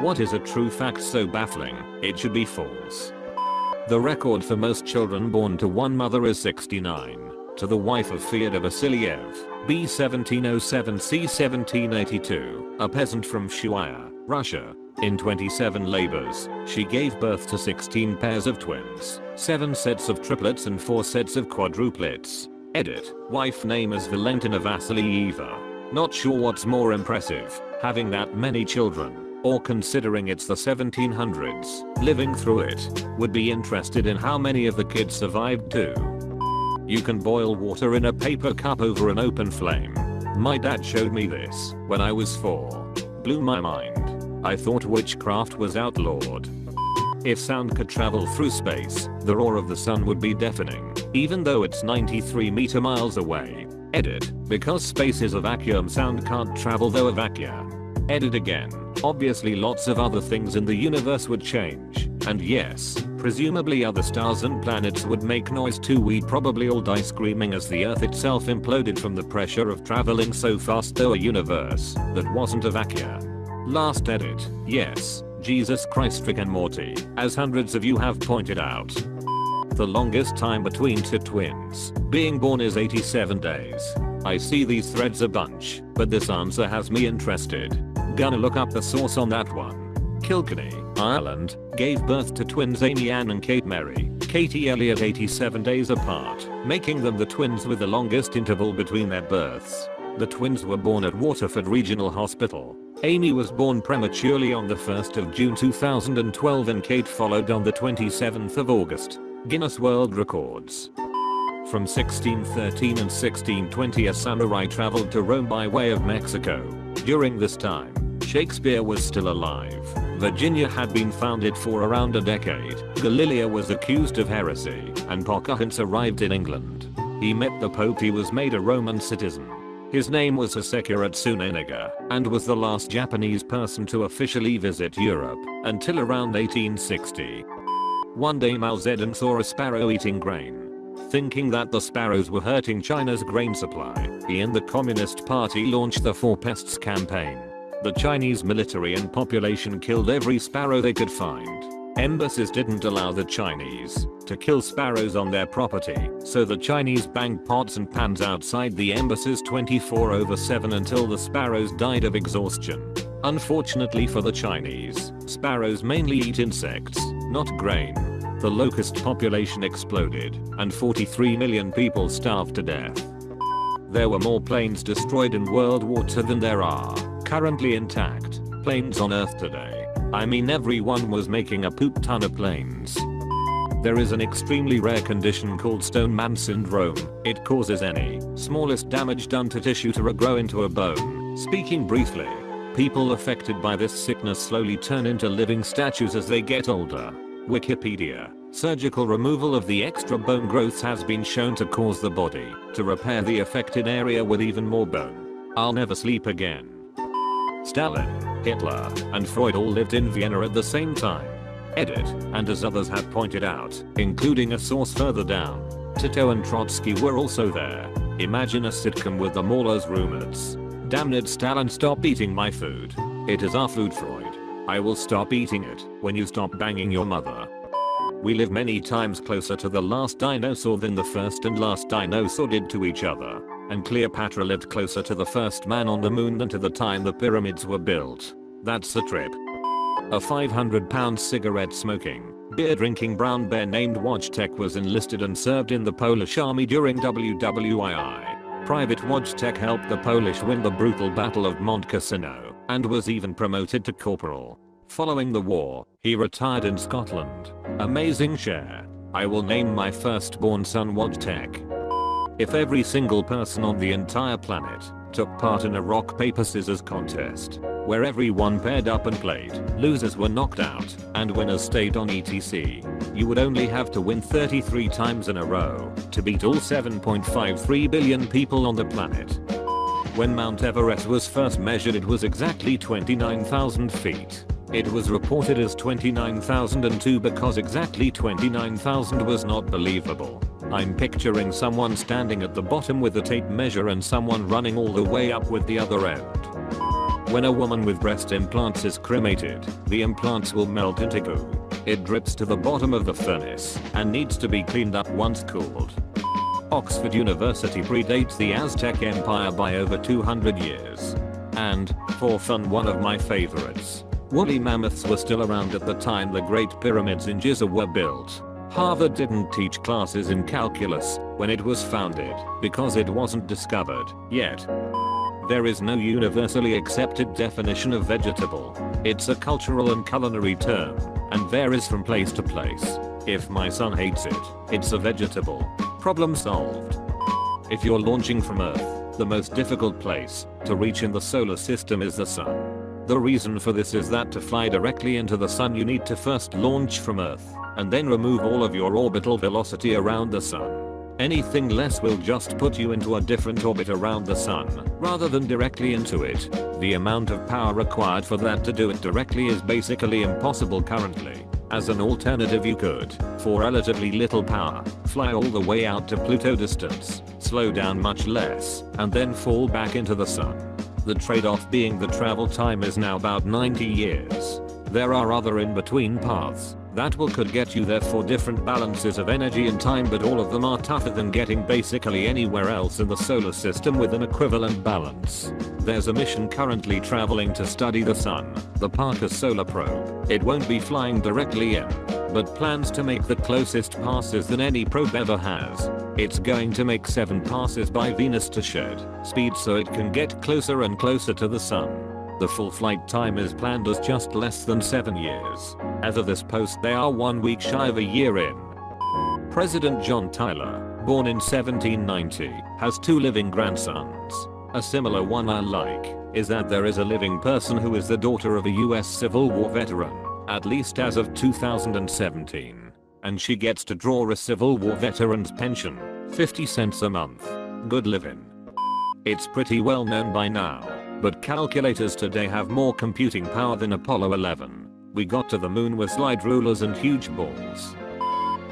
What is a true fact so baffling, it should be false? The record for most children born to one mother is 69. To the wife of Fyodor Vasilyev, B 1707 C 1782, a peasant from Shuya, Russia. In 27 labors, she gave birth to 16 pairs of twins, 7 sets of triplets and 4 sets of quadruplets. Edit. Wife name is Valentina Vasilyeva. Not sure what's more impressive, having that many children, or considering it's the 1700s, living through it. Would be interested in how many of the kids survived too. You can boil water in a paper cup over an open flame. My dad showed me this when I was 4. Blew my mind. I thought witchcraft was outlawed. If sound could travel through space, the roar of the sun would be deafening, even though it's 93 miles away. Edit. Because space is a vacuum, sound can't travel though a vacuum. Edit again. Obviously lots of other things in the universe would change, and yes, presumably other stars and planets would make noise too. We'd probably all die screaming as the Earth itself imploded from the pressure of traveling so fast through a universe that wasn't a vacuum. Last edit. Yes, Jesus Christ, Rick and Morty, as hundreds of you have pointed out. The longest time between two twins being born is 87 days. I see these threads a bunch, but this answer has me interested. Gonna look up the source on that one. Kilkenny, Ireland, gave birth to twins Amy Ann and Kate Mary, Katie Elliott 87 days apart, making them the twins with the longest interval between their births. The twins were born at Waterford Regional Hospital. Amy was born prematurely on the 1st of June 2012 and Kate followed on the 27th of August. Guinness World Records. From 1613 and 1620 a samurai traveled to Rome by way of Mexico. During this time, Shakespeare was still alive. Virginia had been founded for around a decade. Galileo was accused of heresy, and Pocahontas arrived in England. He met the Pope. He was made a Roman citizen. His name was Hasekura Tsuneniga, and was the last Japanese person to officially visit Europe, until around 1860. One day Mao Zedong saw a sparrow eating grain. Thinking that the sparrows were hurting China's grain supply, he and the Communist Party launched the Four Pests campaign. The Chinese military and population killed every sparrow they could find. Embassies didn't allow the Chinese to kill sparrows on their property, so the Chinese banged pots and pans outside the embassies 24/7 until the sparrows died of exhaustion. Unfortunately for the Chinese, sparrows mainly eat insects, not grain. The locust population exploded, and 43 million people starved to death. There were more planes destroyed in World War II than there are currently intact planes on Earth today. I mean, everyone was making a poop ton of planes. There is an extremely rare condition called stone man syndrome. It causes any smallest damage done to tissue to regrow into a bone. Speaking briefly, people affected by this sickness slowly turn into living statues as they get older. Wikipedia. Surgical removal of the extra bone growths has been shown to cause the body to repair the affected area with even more bone. I'll never sleep again. Stalin, Hitler, and Freud all lived in Vienna at the same time. Edit. And as others have pointed out, including a source further down, Tito and Trotsky were also there. Imagine a sitcom with them all as roommates. Damn it, Stalin, stop eating my food. It is our food, Freud. I will stop eating it when you stop banging your mother. We live many times closer to the last dinosaur than the first and last dinosaur did to each other. And Cleopatra lived closer to the first man on the moon than to the time the pyramids were built. That's a trip. A 500-pound cigarette smoking, beer drinking brown bear named Wojtek was enlisted and served in the Polish army during WWII. Private Wojtek helped the Polish win the brutal Battle of Mont Cassino, and was even promoted to corporal. Following the war, he retired in Scotland. Amazing share. I will name my firstborn son Wojtek. If every single person on the entire planet took part in a rock paper scissors contest, where everyone paired up and played, losers were knocked out, and winners stayed on etc., you would only have to win 33 times in a row to beat all 7.53 billion people on the planet. When Mount Everest was first measured, it was exactly 29,000 feet. It was reported as 29,002 because exactly 29,000 was not believable. I'm picturing someone standing at the bottom with a tape measure and someone running all the way up with the other end. When a woman with breast implants is cremated, the implants will melt into goo. It drips to the bottom of the furnace and needs to be cleaned up once cooled. Oxford University predates the Aztec Empire by over 200 years. And, for fun, one of my favorites. Woolly mammoths were still around at the time the Great Pyramids in Giza were built. Harvard didn't teach classes in calculus when it was founded because it wasn't discovered yet. There is no universally accepted definition of vegetable. It's a cultural and culinary term and varies from place to place. If my son hates it, it's a vegetable. Problem solved. If you're launching from Earth, the most difficult place to reach in the solar system is the sun. The reason for this is that to fly directly into the sun you need to first launch from Earth and then remove all of your orbital velocity around the sun. Anything less will just put you into a different orbit around the sun rather than directly into it. The amount of power required for that to do it directly is basically impossible currently. As an alternative, you could, for relatively little power, fly all the way out to Pluto distance, slow down much less, and then fall back into the sun. The trade-off being the travel time is now about 90 years. There are other in-between paths that could get you there for different balances of energy and time, but all of them are tougher than getting basically anywhere else in the solar system with an equivalent balance. There's a mission currently traveling to study the sun, the Parker Solar Probe. It won't be flying directly in, but plans to make the closest passes than any probe ever has. It's going to make 7 passes by Venus to shed speed so it can get closer and closer to the sun. The full flight time is planned as just less than 7 years. As of this post, they are 1 week shy of a year in. President John Tyler, born in 1790, has 2 living grandsons. A similar one I like is that there is a living person who is the daughter of a US Civil War veteran, at least as of 2017. And she gets to draw a Civil War veteran's pension, 50 cents a month. Good living. It's pretty well known by now, but calculators today have more computing power than Apollo 11. We got to the moon with slide rulers and huge balls.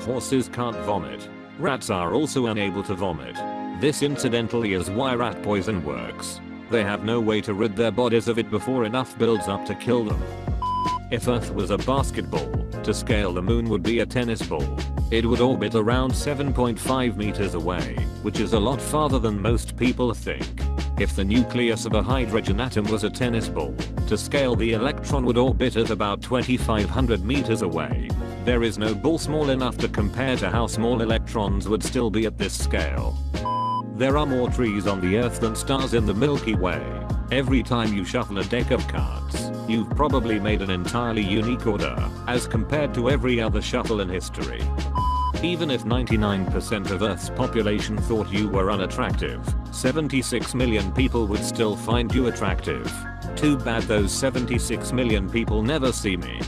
Horses can't vomit. Rats are also unable to vomit. This incidentally is why rat poison works. They have no way to rid their bodies of it before enough builds up to kill them. If Earth was a basketball, to scale the moon would be a tennis ball. It would orbit around 7.5 meters away, which is a lot farther than most people think. If the nucleus of a hydrogen atom was a tennis ball, to scale the electron would orbit at about 2,500 meters away. There is no ball small enough to compare to how small electrons would still be at this scale. There are more trees on the Earth than stars in the Milky Way. Every time you shuffle a deck of cards, you've probably made an entirely unique order, as compared to every other shuffle in history. Even if 99% of Earth's population thought you were unattractive, 76 million people would still find you attractive. Too bad those 76 million people never see me.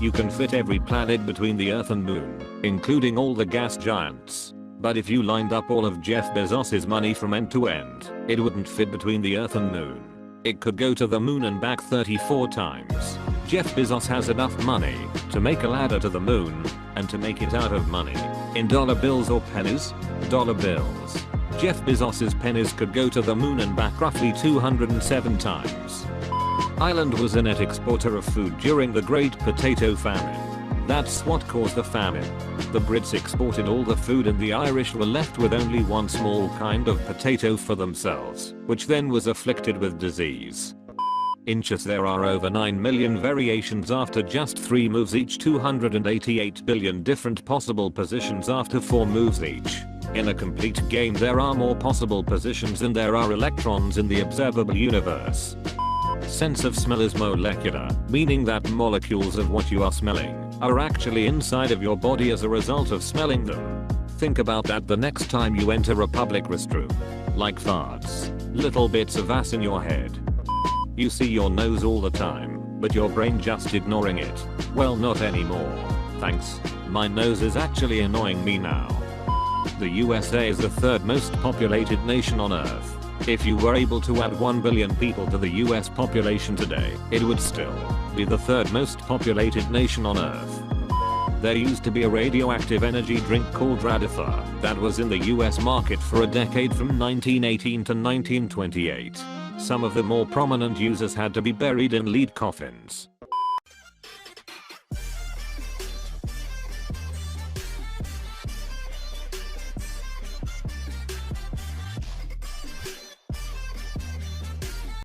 You can fit every planet between the Earth and Moon, including all the gas giants. But if you lined up all of Jeff Bezos's money from end to end, it wouldn't fit between the Earth and Moon. It could go to the Moon and back 34 times. Jeff Bezos has enough money to make a ladder to the Moon and to make it out of money. In dollar bills or pennies? Dollar bills. Jeff Bezos's pennies could go to the Moon and back roughly 207 times. Ireland was a net exporter of food during the Great Potato Famine. That's what caused the famine. The Brits exported all the food and the Irish were left with only one small kind of potato for themselves, which then was afflicted with disease. Inches. There are over 9 million variations after just 3 moves each, 288 billion different possible positions after 4 moves each. In a complete game there are more possible positions than there are electrons in the observable universe. Sense of smell is molecular, meaning that molecules of what you are smelling are actually inside of your body as a result of smelling them. Think about that the next time you enter a public restroom. Like farts. Little bits of ass in your head. You see your nose all the time, but your brain just ignoring it. Well, not anymore. Thanks. My nose is actually annoying me now. The USA is the 3rd most populated nation on Earth. If you were able to add 1 billion people to the US population today, it would still be the 3rd most populated nation on Earth. There used to be a radioactive energy drink called Radithor that was in the US market for a decade from 1918 to 1928. Some of the more prominent users had to be buried in lead coffins.